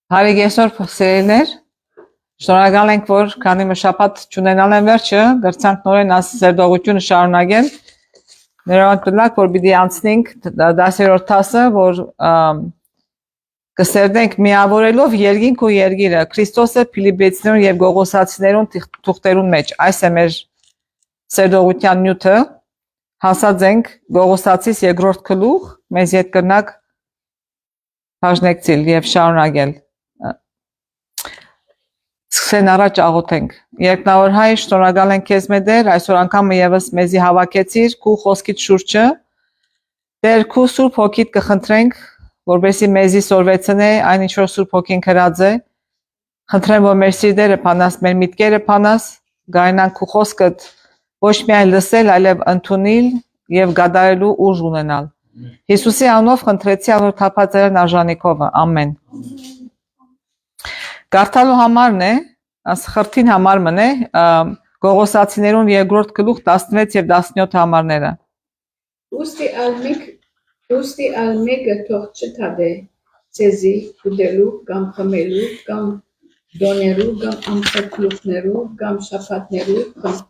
Հարիկ այսօր սերելներ, շնորհակալ ենք, որ քանի շաբաթ չունենալ են վերջը, գրցանք նորեն սերդողությունը շարունակել։ Ներողամիտ դուք, որ պիտի անցնենք 10-րդ դասը, որ կսերդենք միավորելով երկինք ու երկիրը, Քրիստոսը Փիլիպպեցիներուն եւ Գողոսացիներուն թուղթերուն մեջ։ Այս է մեր սերդողության նյութը։ Հասած ենք Գողոսացիս երկրորդ գլուխ, մեզ հետ կրնակ հաշնեկցիլ եւ շարունակել։ Սկսեն առաջ աղոթենք։ Երկնավոր Հայր, շնորհակալ ենք քեզ մեդեր, այսօր անգամ եւս մեզի հավաքեցիր քու խոսքիդ շուրջը։ Տեր քու Սուրբ Հոգիդ կխնդրենք, որովհետեւ մեզի սորվեցնե այն ինչ որ Սուրբ Հոգին քրած է։ Խնդրեմ, որ մեր սիրտերը փանաս, մեր միտքերը փանաս, գայնանք քու խոսքդ ոչ միայն լսել, այլև ընդունել եւ գադարելու ուժ ունենալ։ Հիսուսի անունով խնդրեցի անոր թափածերն արժանիքովը։ Ամեն։ Կարդալու համարն է, խրթին համար մնե, Գողոսացիներուն երկրորդ գլուխ 16 եւ 17 համարները։ Ուստի ալմեկը թող չթադե ցեզի ուդելու կամ խմելու կամ դոներու կամ ամսակլուխներու կամ շապատներու կամ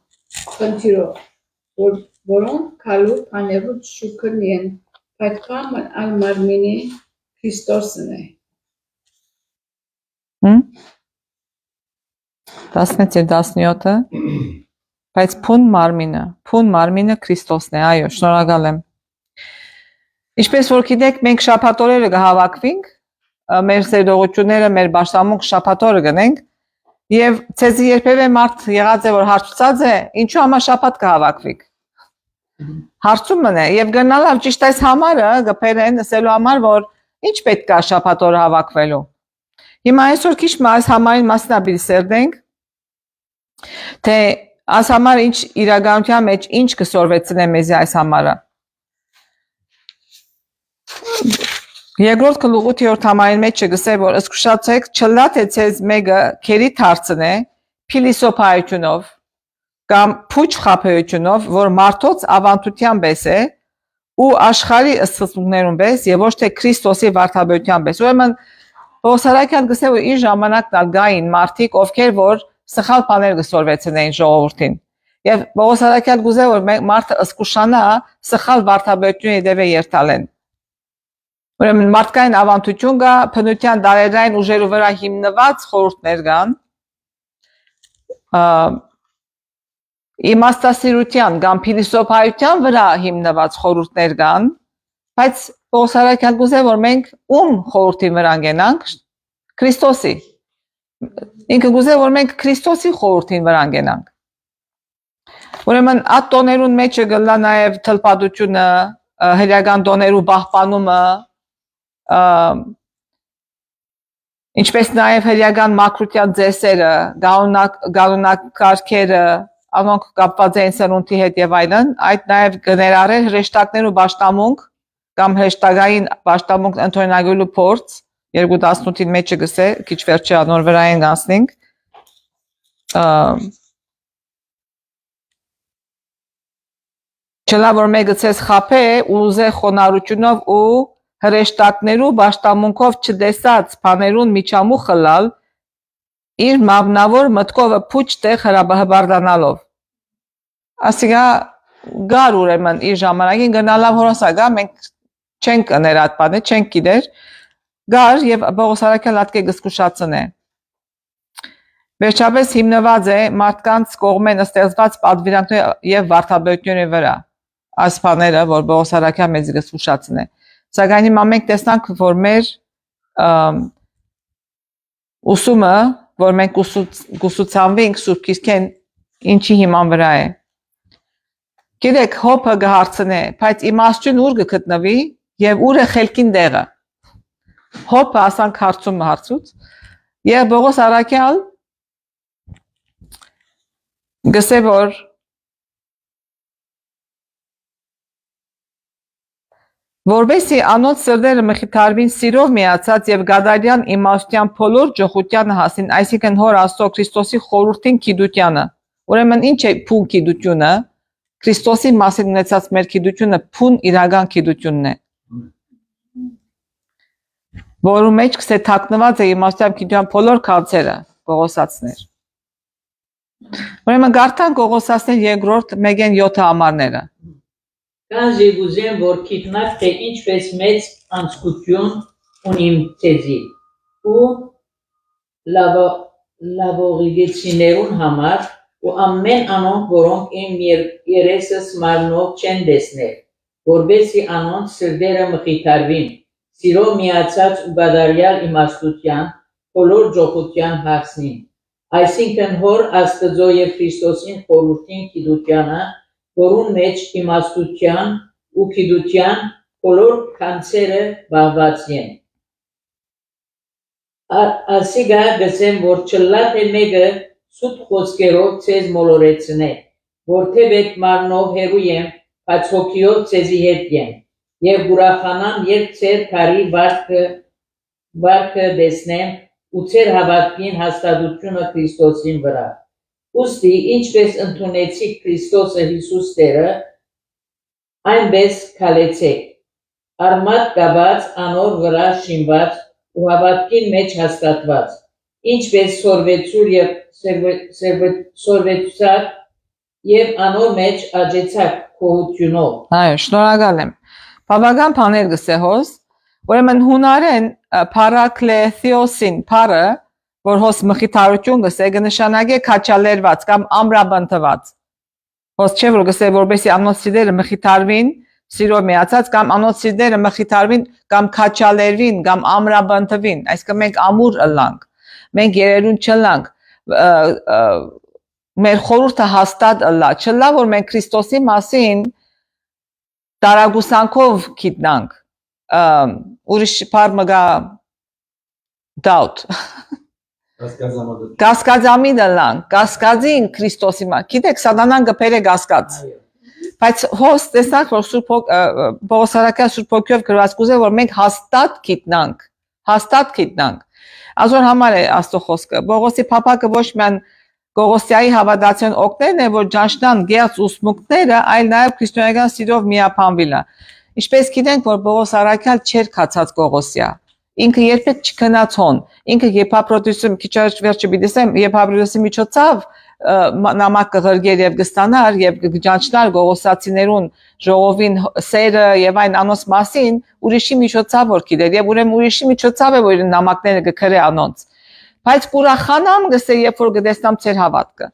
խնդիրով որոնք քալու բաներու շուքն են Պատկամն ալմարմինի Քրիստոսն է։ 16-17-ը բայց փուն մարմինը Քրիստոսն է, այո, շնորհակալ եմ։ Ինչպես որ գիտեք, մենք շաբաթօրերը կհավաքվենք, մեր սերդողությունները, մեր բաշտամունք շաբաթօրը գնենք, եւ ցեզի երբևէ մարդ եղած է որ հարցուցած է, ինչու համար շաբաթ կհավաքվենք։ Հարցումն է եւ գնալավ ճիշտ այս համարը գբերեն ասելու համար որ ինչ պետք է շաբաթօրը հավաքվելու։ Հիմա այսօր քիչ այս համարին մասնաբիլ սերդենք թե այս համարը ինչ իրականության մեջ ինչ կսորվեցնե մեզի այս համարը։ Երկրորդ գլուխ 8-րդ համարին մեջ չգսե որ զսկուշացեք չլա թե ցեզ մեկը քերի դարձնե փիլիսոփայությունով կամ փուչ խափեությունով, որ մարդոց ավանդության պես է ու աշխարհի ըստ պես եւ ոչ թե Քրիստոսի վարդապետության պես։ Ուրեմն Պողոսարակյան գսե որ իր ժամանակն ալ գային մարդիկ, ովքեր որ սխալ բաներ գսորվեցնեին ժողովրդին։ Եվ Պողոսարակյան գուզե որ մարդը ըսկուշանա սխալ վարդապետությունը դեպի երթալեն։ Ուրեմն մարդկային ավանդություն կա, բնության դարերային ուժերու վրա հիմնված խորհուրդներ կան։ Իմաստասիրության կամ փիլիսոփայության վրա հիմնված խորհուրդներ կան, բայց Պողոսարակյան գուզե որ մենք ում խորհրդի վրա գնանք Քրիստոսի։ Ինքը գուզե որ մենք Քրիստոսի խորհրդին վրա գնանք։ Ուրեմն այդ տոներուն մեջ կլա նաև թլպատությունը, հրեական տոներու պահպանումը, ինչպես նաև հրեական մաքրության ծեսերը, գանունակարգերը, անոնք կապված են սնունդի հետ եւ այլն, այդ նաև կներառեր հրեշտակներու պաշտամունք կամ հրեշտակային պաշտամունք ընդօրինակելու փորձ 2:18-ին մեջը գսե, քիչ վերջը նոր վրային գանցնենք։ Չլա որ մեկը ցես խափե ուզե խոնարհությունով ու հրեշտակներու պաշտամունքով չդեսած բաներուն միջամուխ խլալ իր մաբնավոր մտքովը փուչ տեղ հրաբարդանալով։ Ասիկա գար ուրեմն իր ժամանակին գնալավ հորոսագա մենք չենք կներ այդ բանը, չենք գիտեր, գար եւ Պողոսարակյան լատկե գսկուշացնե։ Վերջապես հիմնված է մարդկանց կողմեն ստեղծված պատվիրանքների եւ վարդապետությունների վրա։ Այս բաները, որ Պողոսարակյան մեզ գսկուշացնե։ Սակայն հիմա մենք տեսնանք, որ մեր ուսումը, որ մենք ուսուցանվենք Սուրբ Քրիստեն ինչի հիման վրա է։ Գիտեք, հոբը կհարցնե, բայց իմաստություն ուր կգտնվի եւ ուր է խելքին տեղը։ Հոբը ասանք հարցումը հարցուց եւ Պողոսարակյան գսե որ որբեսի անոնց սրտերը մխիթարվին սիրով միացած եւ գադարյան իմաստության բոլոր ջոխությանը հասին, այսինքն հոր Աստծո Քրիստոսի խորհրդին գիտությանը։ Ուրեմն ինչ է փուն գիտությունը։ Քրիստոսի մասին ունեցած մեր գիտությունը փուն իրական գիտությունն է։ որում մեջ կսե թաքնված է իմաստությամբ գիտության բոլոր քաղցերը, Պողոսացներ։ Ուրեմն գարտան Պողոսացներ երկրորդ 1-7 համարները։ Քանզի գուզեմ, որ գիտնաք, թե ինչպես մեծ անցկություն ունիմ ցեզի ու լավողիգեցիներուն համար ու ամեն անոնք, որոնք իմ երեսս մարմնով չեն տեսնել, որբեսի անոնց սրդերը մխիթարվին, սիրո միացած ու բադարյալ իմաստության, բոլոր ջոխության հասնին, այսինքն հոր Աստծո և Քրիստոսին խորհրդին գիտությանը, որուն մեջ իմաստության ու գիտության բոլոր քանցերը բաղված են։ Ասիգա գսեմ, որ չլա թե մեկը սուտ խոսքերով ցեզ մոլորեցնե, որ թե վետ մարմնով հերու եմ, բայց հոգիով ցեզի հետ եմ, և ուրախանամ, երբ ցեր քարի վարքը տեսնեմ ու ցեր հավատքին հաստատությունը Քրիստոսին վրա։ Ուստի ինչպես ընդունեցիք Քրիստոսը Հիսուս Տերը, այնպես քալեցեք, արմատ կաբած, անոր վրա շինված ու հավատքին մեջ հաստատված, ինչպես սորվեցուց և անոր մեջ աջեցակ քոհությունով։ Այո, շնորհակալ եմ։ Բավական բաներ գսե հոս, ուրեմն հունարեն պարակլեթիոսին բարը, որ հոս մխիթարություն գսե, կնշանակե քաչալերված կամ ամրաբնդված։ Հոս չէ որ գսե, որբեսի անոնց սիրտերը մխիթարվին, սիրո միացած կամ անոնց սիրտերը մխիթարվին կամ քաչալերվին կամ ամրաբնդվին, այսինքն մենք ամուր ըլլանք, մենք երերուն չըլլանք, մեր խորհուրդը հաստատ ըլլա, չլա որ մենք Քրիստոսի մասին տարագուսանքով գիտնանք, ուրիշ բառ մգա doubt Կասկածամիտ ըլլանք, կասկածին Քրիստոսի մասին, գիտեք սատանան գբեր է կասկած, բայց հոս տեսնանք որ Պողոսարակյալ Սուրբ Հոգիով գրված կուզե որ մենք հաստատ գիտնանք, Ազոր համար է Աստծո խոսքը, Պողոսի փափակը ոչ միայն Գողոսյայի հավատացիոն օգներն է, որ ճանչնան գեղձ ուսմունքները, այլ նաև քրիստոնեական սիրով միապանվելը։ Ինչպես գիտենք, որ Պողոս առաքյալ չէր քացած Գողոսյա, ինքը երբեք չքնացոն, ինքը Եփափրոդիտոսի քիչ առաջ վերջը բիդեսեմ, Եփափրոդիտոսի միջոցով նամակ կղրգեր եւ կստանար եւ կճանչնար Գողոսացիներուն ժողովին սերը եւ այն անոնց մասին, ուրիշի միջոցով որ գիտեր եւ ուրեմն ուրիշի միջոցով է որ նամակները կգրե անոնց։ Բայց կուրախանամ գսե երբ որ գտեսնամ ծեր հավատքը։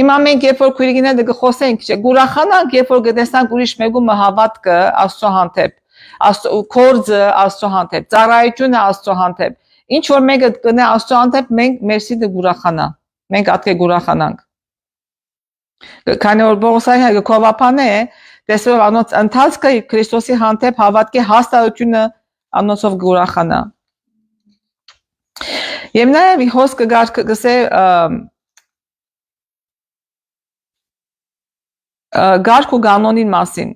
Հիմա մենք երբ որ քույրիկները կխոսենք, կուրախանանք երբ որ գտեսնանք ուրիշ մեկու հավատքը Աստծո հանդեպ, կորձը Աստծո հանդեպ, ծառայությունը Աստծո հանդեպ։ Ինչ որ մեկը կնե Աստծո հանդեպ, մենք մեր սիրտը կուրախանա, մենք ատկե կուրախանանք։ Քանի որ Պողոսյանը կովապան է, տեսնելով անոնց ընթացքը Քրիստոսի հանդեպ հավատքի հաստատությունը անոնցով կուրախանա։ Եվ նաև հոսքը գսե գարկ ու կանոնին մասին,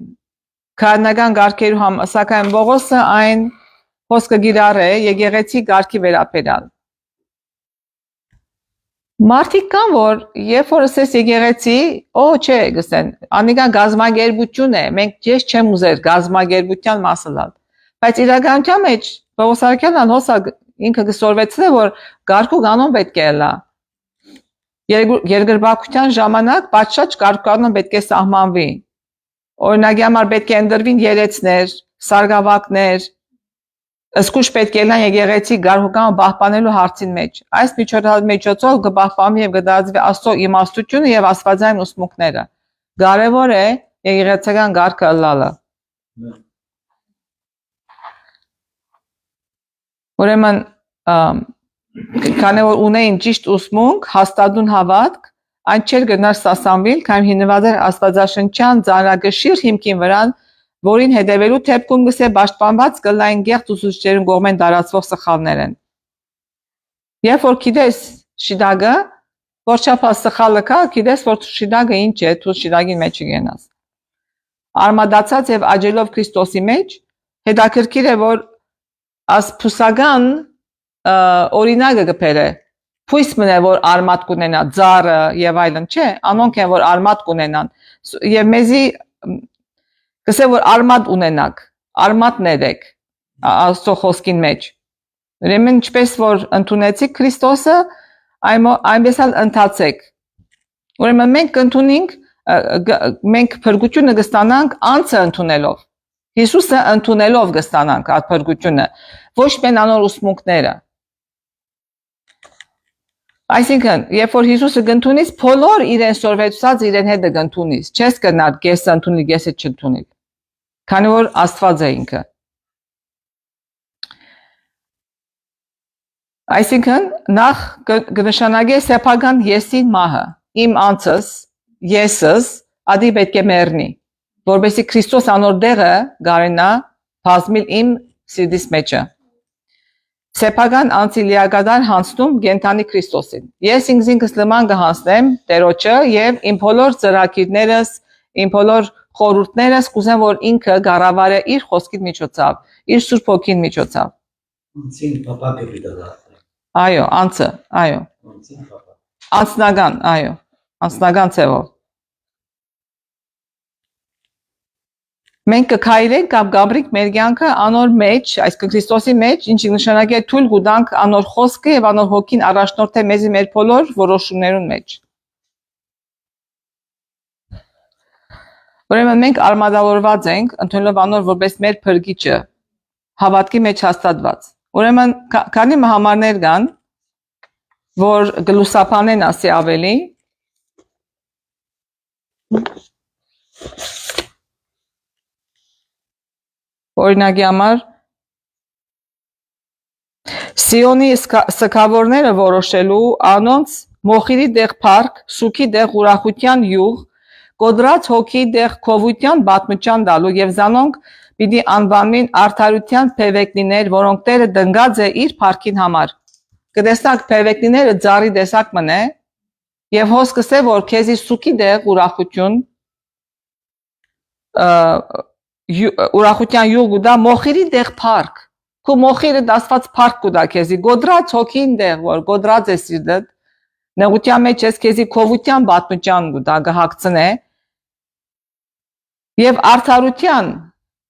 քահանական գարկերու սակայն Պողոսը այն հոսքը գիրառ է եկեղեցի գարկի վերաբերյալ։ Մարդիկ կան որ երբ որ ասես եկեղեցի, չէ գսեն, անիկան գազմագերբություն է, մենք ես չեմ ուզեր գազմագերբության մասը լալ, բայց իրականության մեջ Պողոս առաքյալն հոսա ինքը կսորվեցնե որ գարկ ու կանոն պետք է լա։ Երկրպագության ժամանակ պատշաճ գարկ կանոն պետք է սահմանվի։ Օրինակի համար պետք է ընդրվին երեցներ, սարգսակներ, ըսկուշ պետք է լան եկեղեցի գարկ պահպանելու հարցին մեջ։ Այս միջոցով կպահպանվի եւ կդարձվի Աստծո իմաստությունը եւ աստվածային ուսմունքները։ Կարևոր է եկեղեցական գարկը լալը։ Ուրեմն քանի որ ունեին ճիշտ ուսմունք, հաստատուն հավատք, այն չէր գնար սասանվիլ, քան հիմնված էր աստվածաշնչյան ծանրակշիռ հիմքին վրա, որին հետևելու դեպքում գսե պաշտպանված կլային գեղձ ուսուցիչներուն կողմեն տարածվող սխալներ են։ Երբ որ գիտես շիդագը, որչափ սխալը կա, գիտես որ շիդագը ինչ է, դու շիդագի մեջ գնաս։ Արմատացած եւ աջելով Քրիստոսի մեջ, հետաքրքիր է որ ասփուսական օրինակը կբերե։ Փույս մնա որ արմատ կունենա, ծառը եւ այլն, չէ, անոնք են որ արմատ կունենան։ Եվ մեզի կսե որ արմատ ունենաք, արմատ ներեք Աստծո խոսքին մեջ։ Ուրեմն ինչպես որ ընդունեցիք Քրիստոսը, այնպես էլ ընթացեք։ Ուրեմն մենք ընդունենք, մենք փրկությունը կստանանք անձը ընդունելով։ Հիսուսը ընդունելով կստանանք այդ փրկությունը, ոչ միայն անոր ուսմունքները։ Այսինքն, երբ որ Հիսուսը կընդունից, բոլոր իրեն սորվեցած իրեն հետ կընդունից, չես կնար կեսը ընդունի, կեսը չընդունի։ Քանի որ Աստված է ինքը։ Այսինքն, նախ կնշանակե սեփական եսին մահը, իմ անձս, եսս, ադի պետք է մեռնի, որովհետեւ Քրիստոս անոր դերը գարենա բազմիլ իմ սիրտիս մեջը։ Սեփական անձի լիակատար հանցնում կենթանի Քրիստոսին։ Ես ինքս նման կհանցնեմ Տերոջը եւ իմ բոլոր ծրագիրներս, իմ բոլոր խորհուրդներս կուզեմ, որ ինքը կառավարե իր խոսքի միջոցով, իր Սուրբ Հոգին միջոցով։ Անցին պապակը պիտի։ Այո, անձը, այո։ Անցին պապա։ Անձնական, այո, անձնական ձևով։ Մենք կքայլենք կամ գաբրիկ մեր կյանքը անոր մեջ, այսինքն Քրիստոսի մեջ, ինչի նշանակե թույլ գուտանք անոր խոսքը եւ անոր հոգին առաջնորդե մեզի մեր բոլոր որոշումներուն մեջ։ Ուրեմն մենք արմատավորված ենք, ընդունելով անոր որպես մեր փրկիչը, հավատքի մեջ հաստատված։ Ուրեմն քանի համարներ կան, որ գլուսապանեն ասի ավելի, օրինակի համար Սիոնի սկավորները որոշելու անոնց մոխիրի դեղ փառք, սուքի դեղ ուրախության յուղ, կոդրած հոգի դեղ քովության բատմճան դալու եւ զանոնք պիտի անվանվին արդարության փեվեկնիներ, որոնք Տերը դնգած է իր փառքին համար։ Կտեսնակ փեվեկնիները ծառի տեսակ մնե եւ հոսքս է որ քեզի սուքի դեղ ուրախություն ուրախության յուղ ու դա մոխիրի դեղ փառք քո մոխիրը դասված փառք կուտա քեզի գոդրած հոգին դեղ որ գոդրած է սիրտդ նեղության մեջ ես քեզի քովության բատմճան կուտա գահակցնե եւ արդարության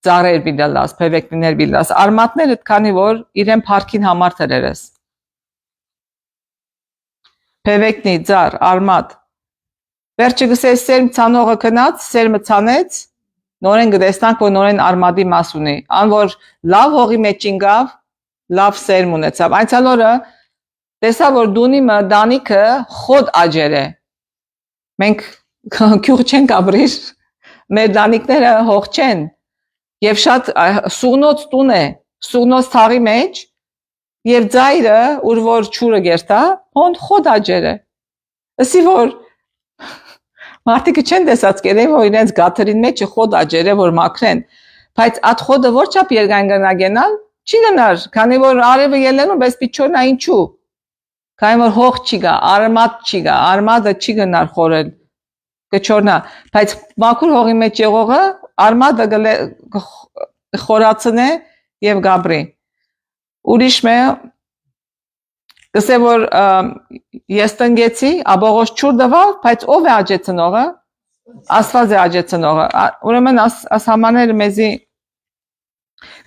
ծառեր բիդալաս փեվեկներ բիդալաս արմատները քանի որ իրեն փառքին համար դրերես փեվեկնի ծառ արմատ վերջը գսես սերմ ցանողը քնած սերմը ցանեց նորեն գտեսնանք, որ նորեն արմատի մաս ունի, ան որ լավ հողի մեջ ինգավ, լավ սերմ ունեցավ, այնցալ օրը տեսա, որ դունիմը դանիքը խոդ աջեր է, մենք քյուղ չենք ապրիր, մեր դանիքները հող չեն, և շատ սուղնոց տուն է, սուղնոց թաղի մեջ, և ձայրը, ուր որ չուրը գերտա, հոն խոդ աջեր է, ըսի որ մարդիկը չեն տեսած կերեն, որ իրենց գաթրին մեջը խոդ աջերը, որ մաքրեն, բայց այդ խոդը որ չապ երգային գնա գենալ, չի գնար, քանի որ արևը ելենում, բայց պիչորնա ինչու, քանի որ հող չի գա, արմատ չի գա, արմատը չի գնար խորել, կչորնա, բայց մաքուր հողի մեջ եղողը, արմատը խորացն է և գաբրի, ուրիշ մե, կսե որ ես տնգեցի, աբողոս չուր դվավ, բայց ով է աջեցնողը, ասված է աջեցնողը, ուրեմն աս համաները մեզի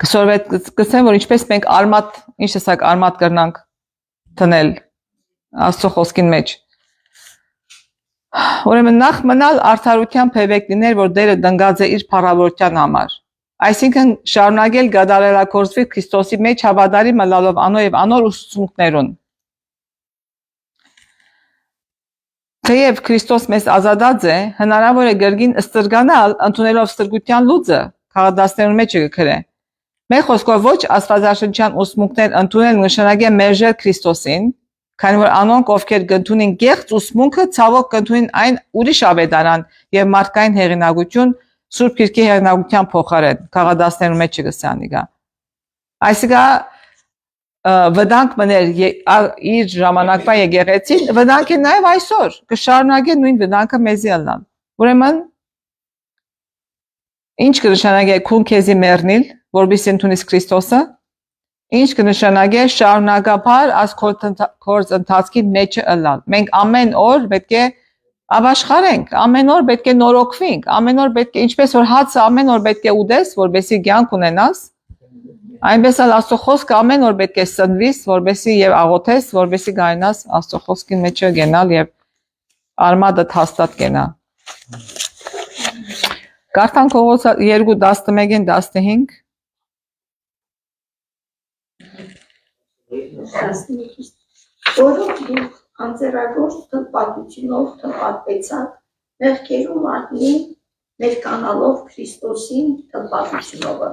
կսեն, որ ինչպես մենք արմատ, ինչ տեսակ արմատ կրնանք թնել աստծո խոսքին մեջ, ուրեմն նախ մնալ արդարության փեվեկնիներ, որ դերը դնգած է իր փառավորության համար, այսինքն շարունակել գադարելակործվի Քրիստոսի մեջ հավատարի մլալով անո և անոր ուսուցմունքներուն, Թեև Քրիստոս մեզ ազատած է, հնարավոր է գրգին ստրգանալ ընդունելով ստրգության լուծը, քաղաքացիներուն մեջ կգրե։ Մեր խոսքով ոչ աստվածաշնչյան ուսմունքներ ընդունել նշանակե մերժել Քրիստոսին, քանի որ անոնք ովքեր կընդունին գեղձ ուսմունքը, ցավոք կընդունին այն ուրիշ ավետարան եւ մարդկային հեղինակություն Սուրբ Գիրքի հեղինակության փոխարեն, քաղաքացիներուն մեջ կգսանիգա։ Այսինքն վտանգ մներ իր ժամանակվա եկեղեցին, վտանգ է նաև այսօր, կշարունակե նույն վտանգը մեզի ալնան։ Ուրեմն, ինչ կնշանակե քուն քեզի մեռնիլ, որպեսզի ընդունես Քրիստոսը, ինչ կնշանակե շարունակաբար այս գործընթացքի մեջ ալնալ։ Մենք ամեն օր պետք է ապաշխարենք, ամեն օր պետք է նորոգվենք, ամեն օր պետք է, ինչպես որ հացը ամեն օր պետք է ուտես, որպեսզի կյանք ունենաս, Այնպես էլ Աստծո խոսքը ամեն օր պետք է սնվիս, որբեսի եւ աղոթես, որբեսի գայնաս Աստծո խոսքի մեջը գնալ եւ արմատը հաստատ գնա։ Կարդանք Կողոսա 2:11-ին 15 Որով դուք անձեռագործ թլպատությունով թլպատվեցաք, մեղքերում արտնին ներկանալով Քրիստոսին թլպատությունովը,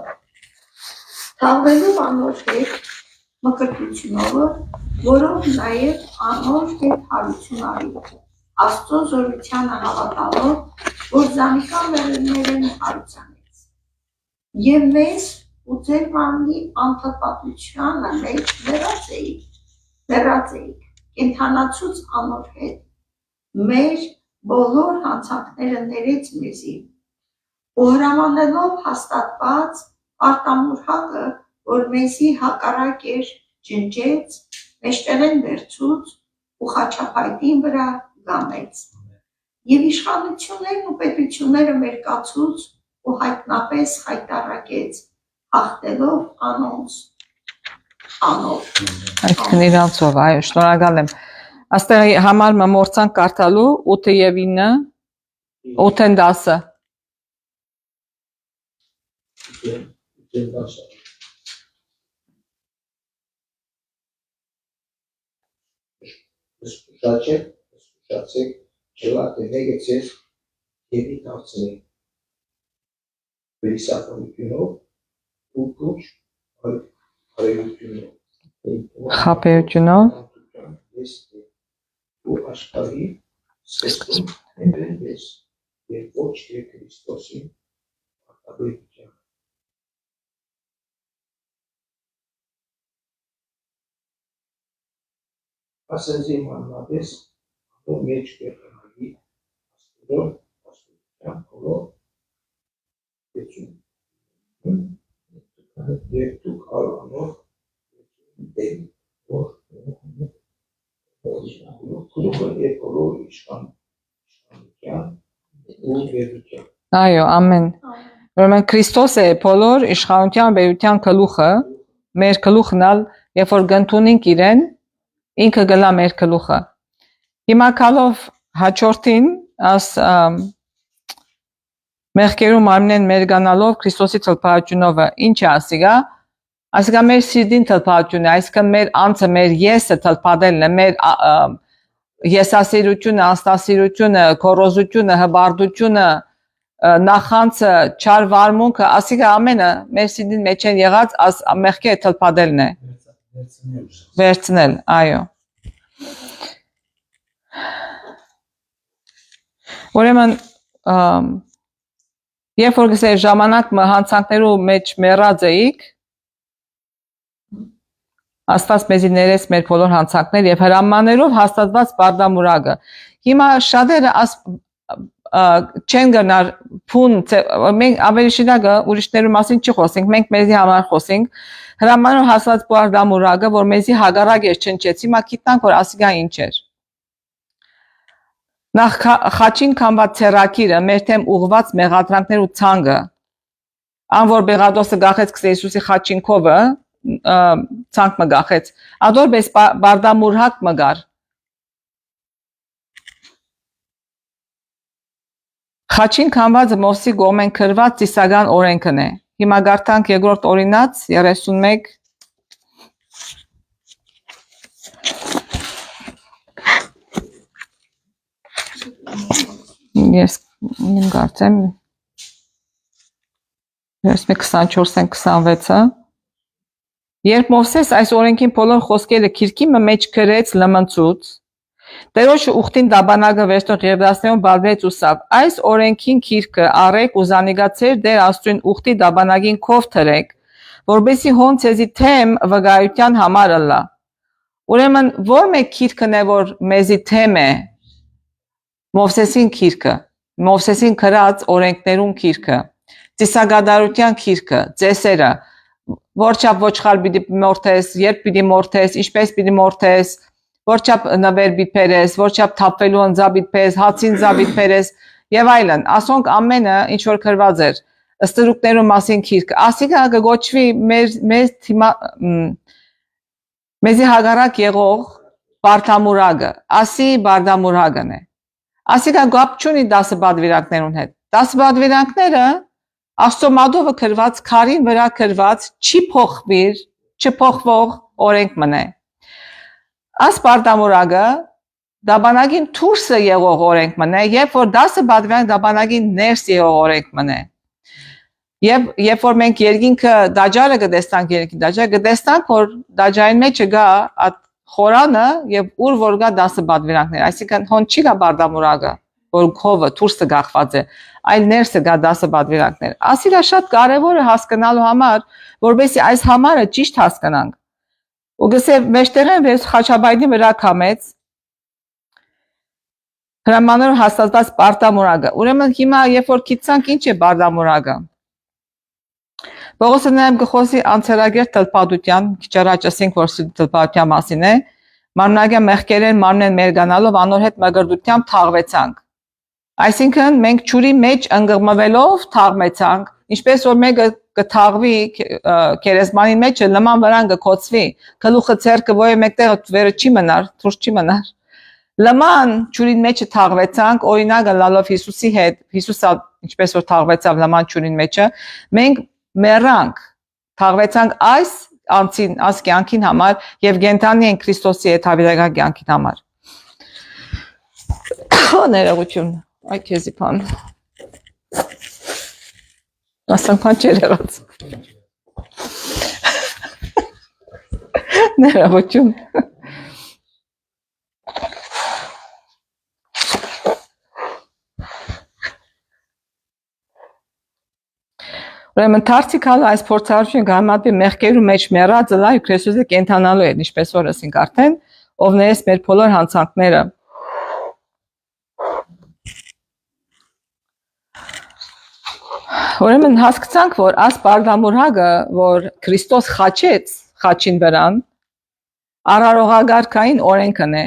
թաղվելով անոր հետ մկրտությունովը, որով նաև անոր հետ հարություն արի, Աստծո զորությանը հավատալով, որ զանիկան մեղրներն հարությանեց, և մեզ ու ձեր մարմնի անթլպատությանը մեջ մեռածեիք, կենդանացուց անոր հետ, մեր բոլոր հանցանքները ներեց մեզի, ու հրամանելով հաստատված արտամուրհակը, որ մեզի հակառակ էր ջնջեց, մեջտեղեն վերցուց ու խաչափայտին վրա գամեց, և իշխանություններն ու պետությունները մերկացուց ու հայտնապես խայտառակեց, հաղթելով անոնց անով։ Այսքան իրանցով, այո, շնորհակալ եմ։ Աստեղ համար մամորցանք կարդալու 8 եւ 9, 8-ն 10-ը։ Սկսացեք, չլատը նեգեցես և իթավցնի։ Վերիսախանությունով ու կուչ արևությունով։ Խաբեությունով ու աշխարհի սկզբում ներվես և ոչ թե Քրիստոսին արտաբերության։ Ասենզի մաննապես ատոր մեջ կերտնագի աստորով աստորության կոլով և դուք արվանով դեմ որ կրուխը և կոլով իշխանության ու վերության։ Այո, ամեն։ Ուրեմն Քրիստոս է բոլոր իշխանության բերության գլուխը, մեր գլուխն ալ, երբ որ գտնունենք իրեն, ինքը գլա մեր գլուխը։ Հիմա կալով հաջորդին աս մեղքերում արմնեն մերգանալով Քրիստոսի թլպահաճունովը ինչ է ասիգա։ Ասիգա մեր սիրտին թլպահաճուն է, այսինքն մեր անձը, մեր եսը թլպադելն է, մեր եսասիրությունը, անստասիրությունը, գոռոզությունը, հբարդությունը, նախանցը, չար վարմունքը, ասիգա ամենը մեր սիրտին մեջ են եղած, աս մեղքերը թլպադելն է։ Վերցնել, այո։ Ուրեմն երբ որ գսե ժամանակ հանցանքներու մեջ մեռած էիք, Աստված մեզի ներեց մեր բոլոր հանցանքները եւ հրամաններով հաստատված բարդամուրագը։ Հիմա շատերը չեն գնար փուն, մենք ավելի շնորհակալ ուրիշներու մասին չխոսենք, մենք մեզի համար խոսենք։ Հրամանով հաստատված բարդամուրագը, որ մեզի հագարակ էր չնչեց, հիմա գիտնանք, որ ասիգա ինչ էր։ Նախ խաչին կամված ցերակիրը մեր թեմ ուղված մեղադրանքներու ցանկը, ան որ Բեղադոսը գախեց Քրիստոսի խաչին քովը, ցանկ մը գախեց, ադոր բես բարդամուրհակ մգար։ Խաչին կամվածը Մովսի գոմեն քրված ծիսական օրենքն է։ Հիմա գարտանք երկրորդ օրինաց 31 Ես կարծեմ 24-26-ը Երբ Մովսես այս օրենքին բոլոր խոսքերը քիրքի մեջ գրեց լմնցուց, Տերոջը ուխտին դաբանագը վերջնող Եվդասնեում բալվեց ուսավ, այս օրենքին քիրքը առեք ու զանիգացեր դեր աստծուն ուխտի դաբանագին քով թրեք, որբեսի հոն ցեզի թեմ վգայության համար ըլլա։ Ուրեմն որ մեկ քիրքն է որ մեզի թեմ է Մովսեսին քիրքը, Մովսեսին գրած օրենքներուն քիրքը, ծիսագադարության քիրքը, ծեսերը, որչափ ոչխար պիտի մորթես, երբ պիտի մորթես, ինչպես պիտի մորթես, որչափ նվեր պիտի բերես, որչափ թափվելու ընձա պիտի բերես, հացին ձա պիտի բերես եւ այլն։ Ասոնք ամենը ինչ որ գրված էր ստրուկներու մասին քիրքը։ Ասիկա կգոչվի մեզի հագարակ եղող Բարդամուրագը, ասի Բարդամուրագն է։ Ասիկա գապ չունի 10 բադվիրանքներուն հետ։ 10 բադվիրանքները Աստոմադովը գրված քարին վրա գրված չի փոխվիր, չփոխվող օրենք մնե։ Աս Բարդամուրագը դաբանագին թուրսը եղող օրենք մնե, երբ որ 10 բադվիրանք դաբանագին ներս եղող օրենք մնե։ Եվ երբ որ մենք երկինքը դաջարը կտեսնանք, երկին դաջարը կտեսնանք, որ դաջարին մեջ գա այդ խորանը եւ ուր որ գա 10 բադվիրանքներ, այսինքն հոն չի գա Բարդամուրագը, որ քովը թուրսը գախված է, այլ ներսը գա 10 բադվիրանքներ։ Ասիրա շատ կարևոր է հասկանալու համար, որովհետեւ այս համարը ճիշտ հասկանանք։ Ու գսե մեջտեղեն վեր Խաչաբայդի վրա կամեց հրամանով հաստատված Բարդամուրագը։ Ուրեմն հիմա երբ որ գիտանք ինչ է Բարդամուրագը, Պողոսը նաև գխոսի անցերագեր տլպատության, քիչ առաջ ասենք, որ տլպատության մասին է, մարմնագյան մեղքերեն մարմնեն մերգանալով անոր հետ մգրդությամբ թաղվեցանք։ Այսինքն մենք ջուրի մեջ ընկղմվելով թաղվեցանք, ինչպես որ մեկը կթաղվի քերեսմանի մեջ լման վրան կկոծվի, գլուխը ցերկը ոյ մեկտեղ վերը չի մնար, դուրս չի մնար։ Լման ջուրին մեջ թաղվեցանք, օրինակը լալով Հիսուսի հետ, Հիսուսը ինչպես որ թաղվեցավ լման ջուրին մեջը, մենք մեռանք, թաղվեցանք այս անցին, այս կյանքին համար եւ գենտանի են Քրիստոսի հետ հավերական կյանքին համար։ Ներողություն, այ քեզի բան։ Ասենք բան չէր եղած։ Ներողություն։ Ուրեմն դարձիկալ այս փորձառությունը գամատի մեղքերու մեջ մեռածը լայ Քրիստոսը կենթանալու է, ինչպես որ ասենք արդեն, ով ներես մեր բոլոր հանցանքները։ Ուրեմն հասկացանք, որ աս Բարդամուրագը, որ Քրիստոս խաչեց խաչին վրան, արարողագարքային օրենքն է,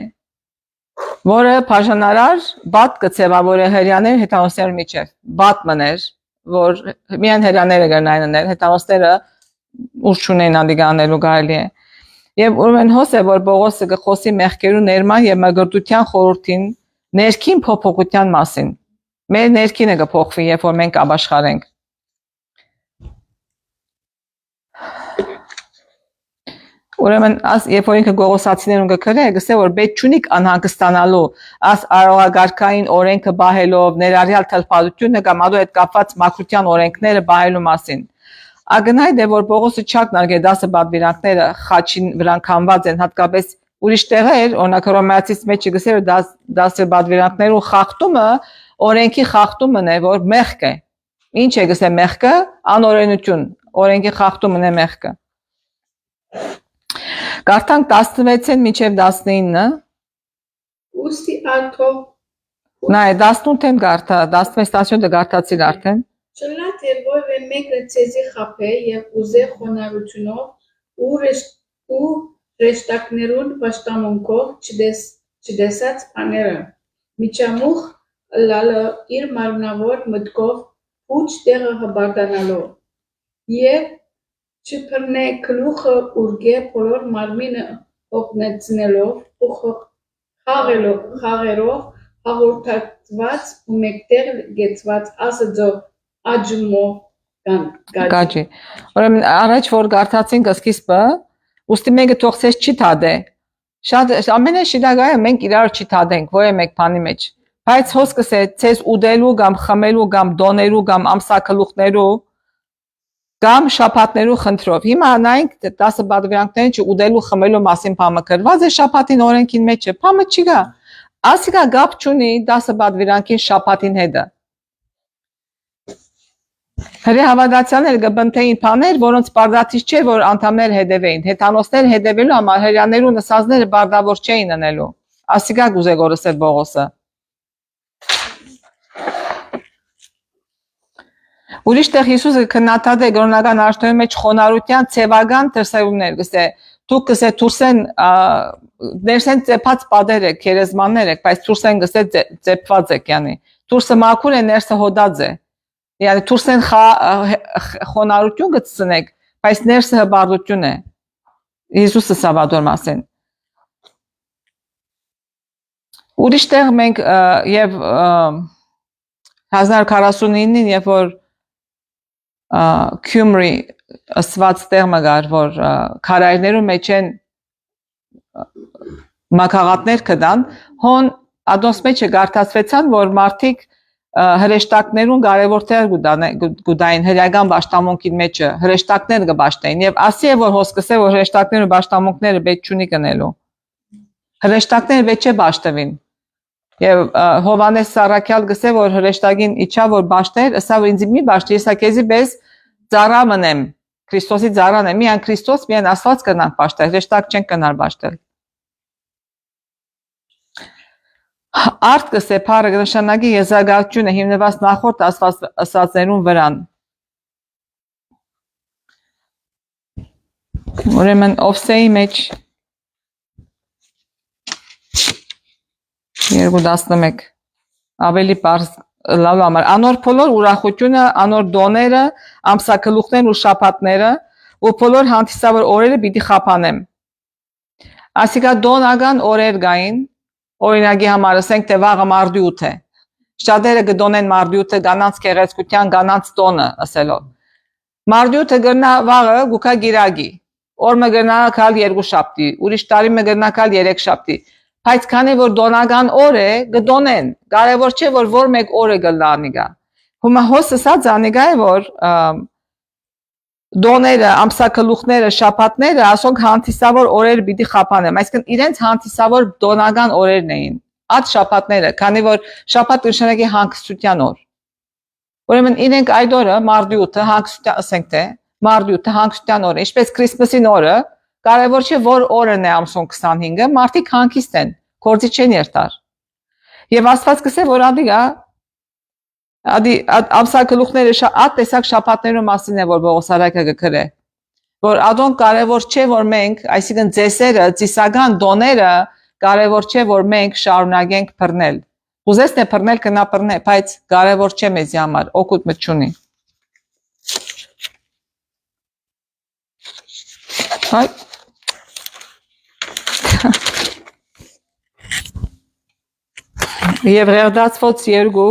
որը բաժանարար բադ կցևավորե հրյաներ հետանոսների միջև, բադ մներ, որ միան հրյաները գնայններ, հետանոսները ուր չունեն անդիգանելու գալի է։ Եվ ուրեմն հոս է, որ Պողոսը գխոսի մեղքերու ներման եւ մգրտության խորհրդին ներքին փոփոխության մասին։ Մեր ներքինը կփոխվի, երբ որ մենք ապաշխարենք։ Ուրեմն աս երբ որ ինքը գողոսացիներուն գկրե, գսե որ պետք չունիք անհանգստանալու, աս արողագարքային օրենքը բահելով, ներառյալ թլփատությունը կամ ադու հետ կապված մաքրության օրենքները բահելու մասին։ Ագնայդ է, որ Պողոսը չակնարգ է 10 բադվիրանքները խաչին վրան կանված են, հատկապես ուրիշ տեղեր, օրինակ Հռոմեացիս մեջ գսե որ 10 բադվիրանքներու խախտումը օրենքի խախտումն է, որ մեղք է։ Ինչ է գսե մեղքը, անօրենություն, օրենքի խախտումն է մեղքը։ Կարդանք 16-ին մինչև 19-ը։ Ուստի ալթով Նայ 18-ին կարդա, 16-17-ը կարդացիր արդեն։ Չլա թե որևէ մեկը ցեզի խափե եւ ուզե խոնարհությունով ու ռեշտակներուն պաշտամունքով չդեսած բաները միջամուխ լալը իր մարմնավոր մտքով ուչ տեղը հբարդանալով եւ չփռնե գլուխը ուրգե բոլոր մարմինը օգնեցնելով ու խաղերով հաղորդակցված ու մեկտեղ գեցված ասածո աջումով Գաջի։ Ուրեմն առաջ որ կարդացինք սկիզբը, ուստի մեկը թողցես չի թադե։ Շատ ամենը շիդագայը մենք իրար չի թադենք, ոչ է մեկ բանի մեջ։ Բայց հոսքս է ցես ուդելու կամ խմելու կամ դոներու կամ ամսակլուխներու կամ շապատներու խնդրով։ Հիմա նայենք 10 բադվիրանքներին չուդելու խմելու մասին բամը գրված է շապատին օրենքին մեջ է, բամը չի գա։ Ասիկա գապ չունի 10 բադվիրանքին շապատին հետը։ Հրե հավատացյալները կբնթեին բաներ, որոնց բարդացիչ չէ, որ անդամներ հետևեին։ Հետանոսներ հետևելու համար հրյաներու նսածները բարդավոր չէին անելու։ Ասիկա գուզե գորսել Պողոսը։ Ուրիշ տեղ Հիսուսը քննադատ է կրոնական արժույթի մեջ խոնարհության ցևական դրսևորումներ, գսե դուք գսե դուրսեն ներսեն ծեփած պատեր եք, քերեզմաններ եք, բայց դուրսեն գսե ծեփված եք, յանի։ Դուրսը մաքուր է, ներսը հոդած է։ Yani դուրսեն խոնարհություն գցնեք, բայց ներսը հբարդություն է։ Հիսուսը Սավադոր մասեն։ Ուրիշ տեղ մենք եւ 1049-ին երբ որ Քյումրի ասված տեղ մգար որ քարայրներու մեջ են մակաղատներ կդան, հոն ադոնց մեջ գարտացվեցան որ մարդիկ հրեշտակներուն կարևոր տեղ գուդային հրեական պաշտամունքի մեջը հրեշտակներ կբաշտեին եւ ասի է որ հոսքսե որ հրեշտակները պաշտամունքները պետք չունի կնելու հրեշտակները պետք չէ պաշտվին եւ Հովանես Սարաքյալ գսե որ հրեշտակին իջա որ պաշտեր ասա որ ինձ մի պաշտի եսա քեզի բես ծառա մնեմ Քրիստոսի ծառան է միան Քրիստոս միան Աստված կնան պաշտել հրեշտակ չեն կնար պաշտել Արդ կսե փարը նշանակի եզրագործությունը հիմնված նախորդ ասվածներուն վրան Ուրեմն Օվսեի մեջ 2:11 ավելի բարձ լավ համար անոր բոլոր ուրախությունը անոր դոները ամսակլուխներն ու շաբաթները ու բոլոր հանդիսավոր օրերը պիտի խափանեմ Ասիկա դոնական օրեր գային Օրինակի համար ասենք թե վաղը մարտի 8 է Շատերը կդոնեն մարտի 8-ը կանանց քեղեցկության կանանց տոնը ասելով Մարտի 8-ը գնա վաղը գուքա գիրագի Օրը գնա կալ 2 շաբթի ուրիշ տարի գնա կալ 3 շաբթի բայց քանի որ դոնական օր է կդոնեն կարևոր չէ որ մեկ օրը գլանիգա Հիմա հոսսած անիգա է որ Դոները, ամսակլուխները, շաբաթները ասոնք հանդիսավոր օրեր պիտի խափանեմ, այսինքն իրենց հանդիսավոր դոնական օրերն էին, այդ շաբաթները, քանի որ շաբաթ նշանակի հանգստության օր։ Ուրեմն իրենք այդ օրը մարտի 8-ը հանգստության, ասենք թե, մարտի 8-ը հանգստության օր է, ինչպես Քրիստմասին օրը, կարևոր չէ որ օրն է ամսոն 25-ը, մարդիկ հանգիստ են, գործի չեն երթար։ Եվ Աստված կսե որ ադիգա Ադի ամսակլուխները այդ տեսակ շաբաթներու մասին է որ Պողոս Արաքյա գրե որ ադոն կարևոր չէ որ մենք այսինքն ծեսերը ծիսական դոները կարևոր չէ որ մենք շարունակենք բռնել ուզես թե բռնել կնա բռնե բայց կարևոր չէ մեզի համար օգուտ մտ չունի հայ Եվ Ղեղդացված 2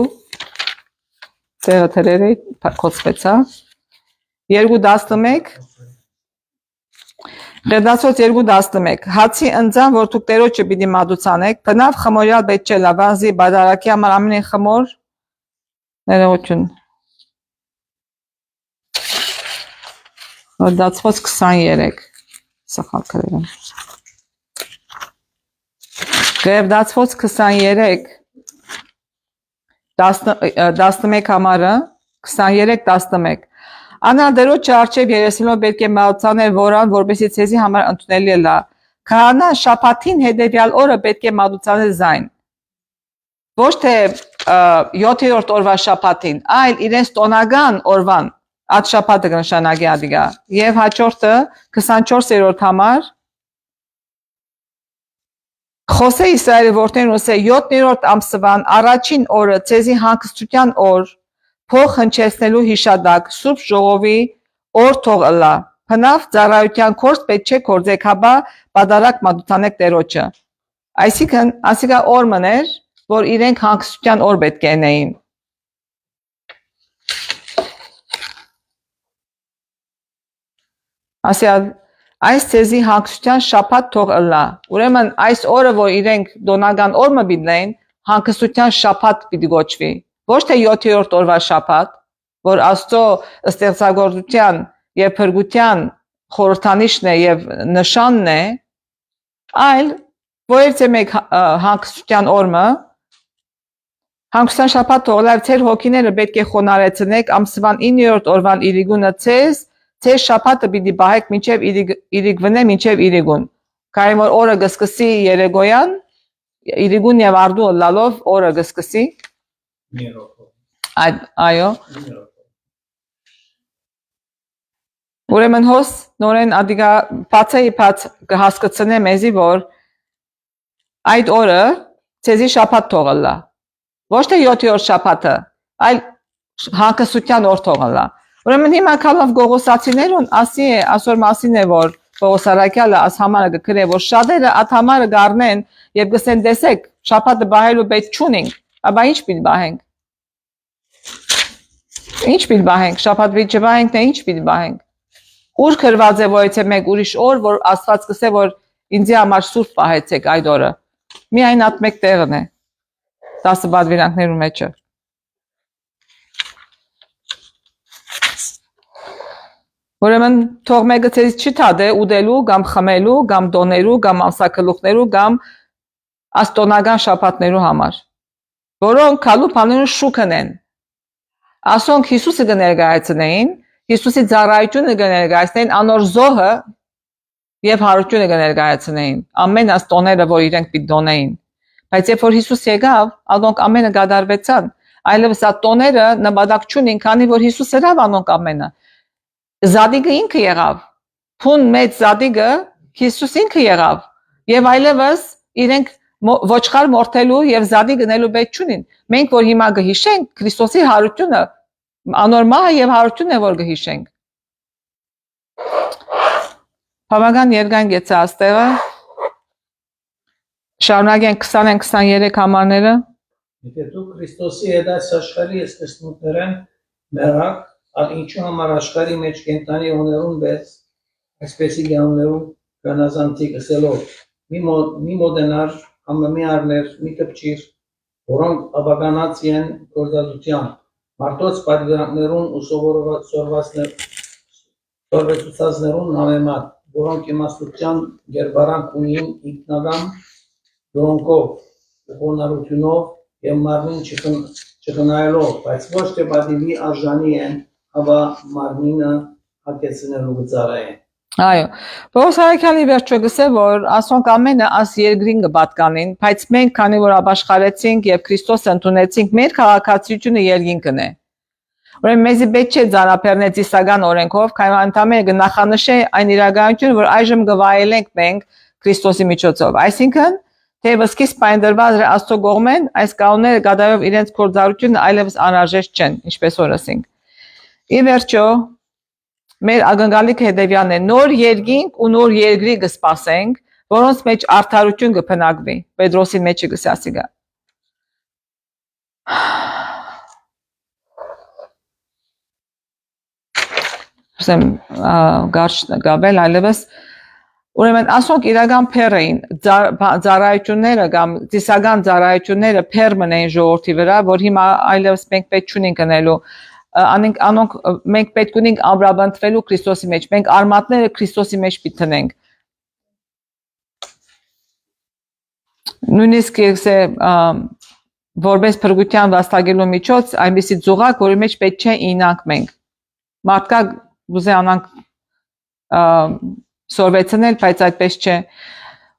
Տեղը թերերը կոծվեցա 2:11 Ղեղդացված 2:11 Հացի ընձան որ դուք տերոջը պիտի մատուցանեք բնավ խմորյալ պետք չէ լավազի բադարակի համար ամենին խմոր ներողություն Ղեղդացված 23 սխալ գրել եմ Ղեղդացված 23 11 համարը 23:11 Անադերոջ արչև երեսնելով պետք է մատուցանել որան որպեսզի ցեզի համար ընդունելի լա Քահանա շաբաթին հետևյալ օրը պետք է մատուցանել զայն Ոչ թե 7-րդ օրվա շաբաթին այլ իրենց տոնական օրվան այդ շաբաթը կնշանակի ադիգա եւ հաջորդը 24-րդ համար Խոսե Իսրայելի որդին ուսե 7-րդ ամսվան առաջին օրը ցեզի հանգստության օր փող հնչեցնելու հիշադակ սուրբ ժողովի օր թողլա Հնավ ծառայության կորս պետք չէ կործեք հաբա պատարակ մատուցանեք տերոջը Այսինքն ասիկա օր մներ որ իրենք հանգստության օր պետք է ունեին Ասիա Այս ցեզի հանգստության շաբաթ թողլա Ուրեմն այս օրը որ իրենք դոնական օր մը բիդնեն հանգստության շաբաթ պիտի գոչվի Ոչ թե 7-րդ օրվա շաբաթ որ Աստծո ստեղծագործության եւ փրկության խորհրդանիշն է եւ նշանն է այլ Որևէ մեկ հանգստության օրը հանգստության շաբաթ թողլա ցեր հոգիները պետք է խոնարեցնեք ամսվան 9-րդ օրվան իրիգունը Ձեր շաբաթը պիտի բահեք մինչև իրիգվնե մինչև իրիգուն Քանի որ օրը գսկսի երեգոյան իրիգուն եւ արդու լալով օրը գսկսի Այո Ուրեմն հոս նորեն ադիգա բացայի բաց կհասկացնե մեզի որ այդ օրը ցեզի շաբաթ թողլա Ոչ թե 7-րդ շաբաթը այլ հակասության օրթողը լա։ Ուրեմն հիմա քալով Գողոսացիներուն ասի է ասոր մասին է որ Պողոս Արաքյալը աս համարը գրե որ շատերը այդ համարը գառնեն եւ գսեն տեսեք շաբաթը բահելու պետք չունենք, ապա ինչ պիտի բահենք։ Ինչ պիտի բահենք, շաբաթ պիտի չբահենք, թե ինչ պիտի բահենք։ Ուր գրված է որ եթե մեկ ուրիշ օր որ Աստված կսե որ ինձի համար սուրբ բահեցեք այդ օրը։ Միայն այդ մեկ տեղն է 10 բադվիրանքներու մեջը։ Ուրեմն թող մեկը ցեզ չի թադե ուդելու կամ խմելու կամ դոներու կամ ամսակլուխներու կամ աստոնական շաբաթներու համար որոնք քալու բաներու շուքն են ասոնք Հիսուսը կներկայացնեին Հիսուսի ծառայությունը կներկայացնեին անոր զոհը եւ հարությունը կներկայացնեին ամեն աստոները որ իրենք պիտի դոնեին բայց երբ որ Հիսուս եկավ անոնք ամենը գադարվեցան այլևս ատոները նպատակ չունին քանի որ Հիսուս երավ անոնք ամենը Զադիգը ինքը եղավ, փուն մեծ զադիգը Հիսուս ինքը եղավ, եւ այլևս իրենք ոչխար մորթելու եւ զադի գնելու պետք չունին։ Մենք որ հիմա կհիշենք Քրիստոսի հարությունը, անորմալ եւ հարությունն է որ կհիշենք։ Բավական երկայն գեցա աստեղը։ Շարունակենք 20-23 համարները։ Եթե դու Քրիստոսի հետ այս աշխարհի ես տեսնուտներեն մեռակ Ինչու համար աշխարհի մեջ կենտանի ուներուն բես այսպեսի գաններուն գանազանտի կսելով մի մոդենար համամի արներ մի տպչիր որոնք աբականած են գործածության մարդոց պատվիրանքներուն ու սովորվածներուն համեմատ որոնք իմաստության գերբարանք ունին ինքնական դրանքով ուղղոնարությունով եւ մարմին չխնայելով բայց ոչ թե պատիվի արժանի են Աբա մարմինը հակեցնելու գծարային։ Այո, Պողոս Արաքյալի վերջը գսե որ ասոնք ամենը աս երկրին կպատկանին, բայց մենք քանի որ ապաշխարեցինք եւ Քրիստոսը ընդունեցինք, մեր քաղաքացիությունը երկինքն է։ Ուրեմն մեզի պետք չէ ծանրաբեռնել ծիսական օրենքով, քանի որ ընդամենը կնախանշե այն իրականությունը, որ այժմ կվայելենք մենք Քրիստոսի միջոցով։ Այսինքն, թե վսկից պայնդրված Աստծո կողմեն այս կանոնները կատարելով իրենց գործառությունը այլևս անհրաժեշտ չեն, ինչպես որ ասենք։ Ի վերջո մեր ակնկալիքը հետևյալն է նոր երկինք ու նոր երկրի կսպասենք որոնց մեջ արդարություն կփնակվի Պետրոսի մեջը գսասի գա Ուսեմ գարշ գաբել այլևս ուրեմն ասոնք իրական փեր էին ծառայությունները կամ ծիսական ծառայությունները փեր մնային ժողովրդի վրա որ հիմա այլևս մենք պետք չունենք անելու անոնք մենք պետք ունենք ամրապնդվելու Քրիստոսի մեջ մենք արմատները Քրիստոսի մեջ պիտենենք նույնիսկ եթե որպես փրկության վաստակելու միջոց այնպեսի ծուղակ որի մեջ պետք չէ ինանք մենք մարդկա ուզե անանք սորվեցնել բայց այդպես չէ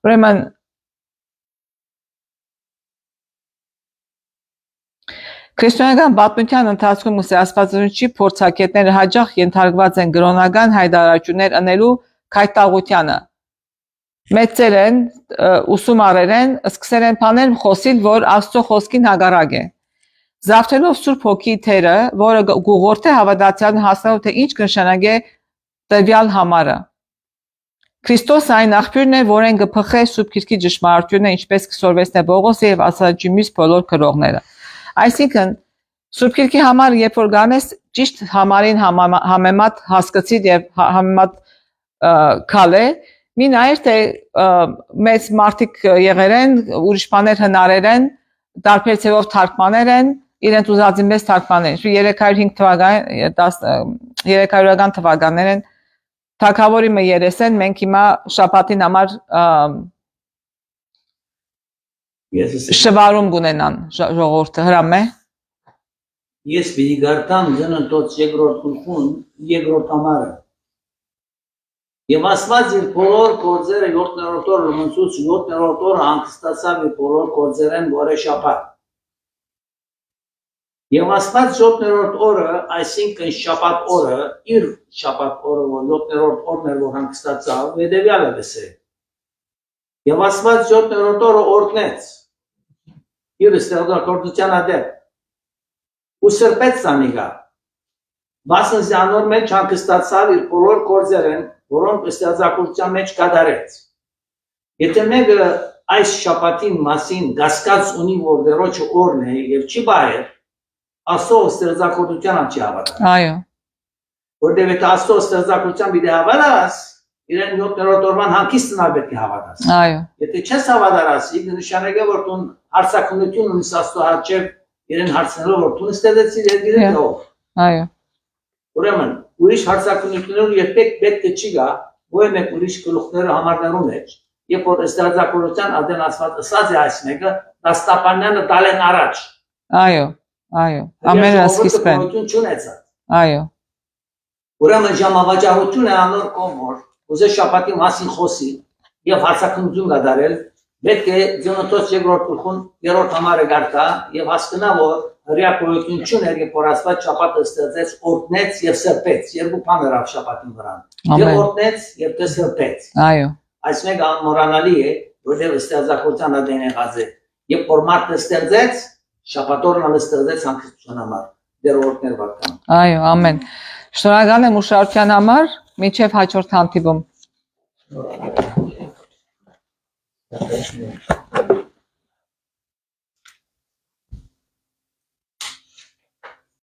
ուրեմն Քրիստոնեական պատմության ընթացքում ուսե աստվածաշնչի փորձագետները հաճախ ենթարկված են գրոնական հայտարարություններ անելու քայտաղությանը։ Մեծեր են, ուսումարեր են, սկսել են բաներ խոսիլ, որ Աստծո խոսքին հակառակ է։ Զավթելով Սուրբ Հոգի թերը, որը գուղորթե հավատացյալին հասնելու թե ինչ կնշանակե տվյալ համարը։ Քրիստոս այն աղբյուրն է, որեն կփխե Սուրբ Գիրքի ճշմարտությունը, ինչպես կսորվեցնե Պողոսը եւ ասացի մյուս բոլոր քրողները։ Այսինքն Սուրբ Գիրքի համարը երբ որ գանես ճիշտ համարին համեմատ հասկացիդ եւ համեմատ քալե մի նայր թե մեծ մարդիկ եղեր են ուրիշ բաներ հնարեր են տարբեր ցեվով թարգմաներ են իրենց ուզածին մեծ թարգմաններ 305 թվական 300-ական թվականներ են թագավորի մը երեսեն մենք հիմա շաբաթին համար շվարում գունենան ժողովուրդը հրամ է Ես պիտի գարտամ ձնընթոց երկրորդ խուլքուն երկրորդ համարը Եվ Աստված իր բոլոր գործերը 7-րդ օրը մնացուց 7-րդ օրը հանգստացավ իր բոլոր գործերեն որը շաբաթ Եվ Աստված 7-րդ օրը այսինքն շաբաթ օրը իր շաբաթ օրը որ 7-րդ օրն էր որ հանգստացավ հետևյալը լսե Եվ Աստված 7-րդ օրը օրհնեց իր ստեղծագործության ադեպ ու սրբեց Սանիգա։ Բասնզի անոր մեջ հանգստացավ իր բոլոր գործերեն, որոնք ստեղծագործության մեջ կատարեց։ Եթե մեկը այս շաբաթի մասին գասկած ունի, որ դերոջը օրն է եւ չի բայր, Աստծո ստեղծագործությանը չի հավատա։ Այո, Որտեղ եթե Աստծո ստեղծագործության պիտի հավատաս, իրեն 7-րդ օրվան հանգիստն պետք է հավատաս։ այո, Եթե չես հավատաս, ինքը նշանակե որ դու հարցակնություն ունես Աստծո հաճև իրեն հարցնելով որ դու ստեղծեցի իրեն դով։ այո, Ուրեմն ուրիշ հարցակնություններով երբեք պետք է չի գա, ոչ մեկ ուրիշ գլուխները համարներում մեջ, երբ որ ստեղծագործության ադեն ասված ասած է այս մեկը, դաստապանյանը տալեն առաջ։ այո, այո, ամենը սկիզբն, չունեցա։ այո, Ուրեմն ժամավաճառություն է անոր կողմոր, ուզե շաբաթի մասին խոսի եւ հարցակնություն կատարել, պետք է ձնոտոց երկրորդ գլխուն երրորդ համարը գարտա եւ հասկանա որ հրյա գոյություն չուներ երբ որ Աստված շաբաթը ստեղծեց, օրհնեց եւ սրբեց, երկու բաներ ավ շաբաթի վրա։ Եվ օրհնեց եւ սրբեց։ այո, Այս մեկը անմոռանալի է, որտեղ ստեղծագործության ադեն եղած է։ Երբ որ մարդը ստեղծեց, շաբաթօրն ստեղծեց հանգստության համար, դեր օրհներ վարքան։ այո, ամեն։ Շնորհակալ եմ ուշադրության համար, մինչև հաջորդ հանդիպում։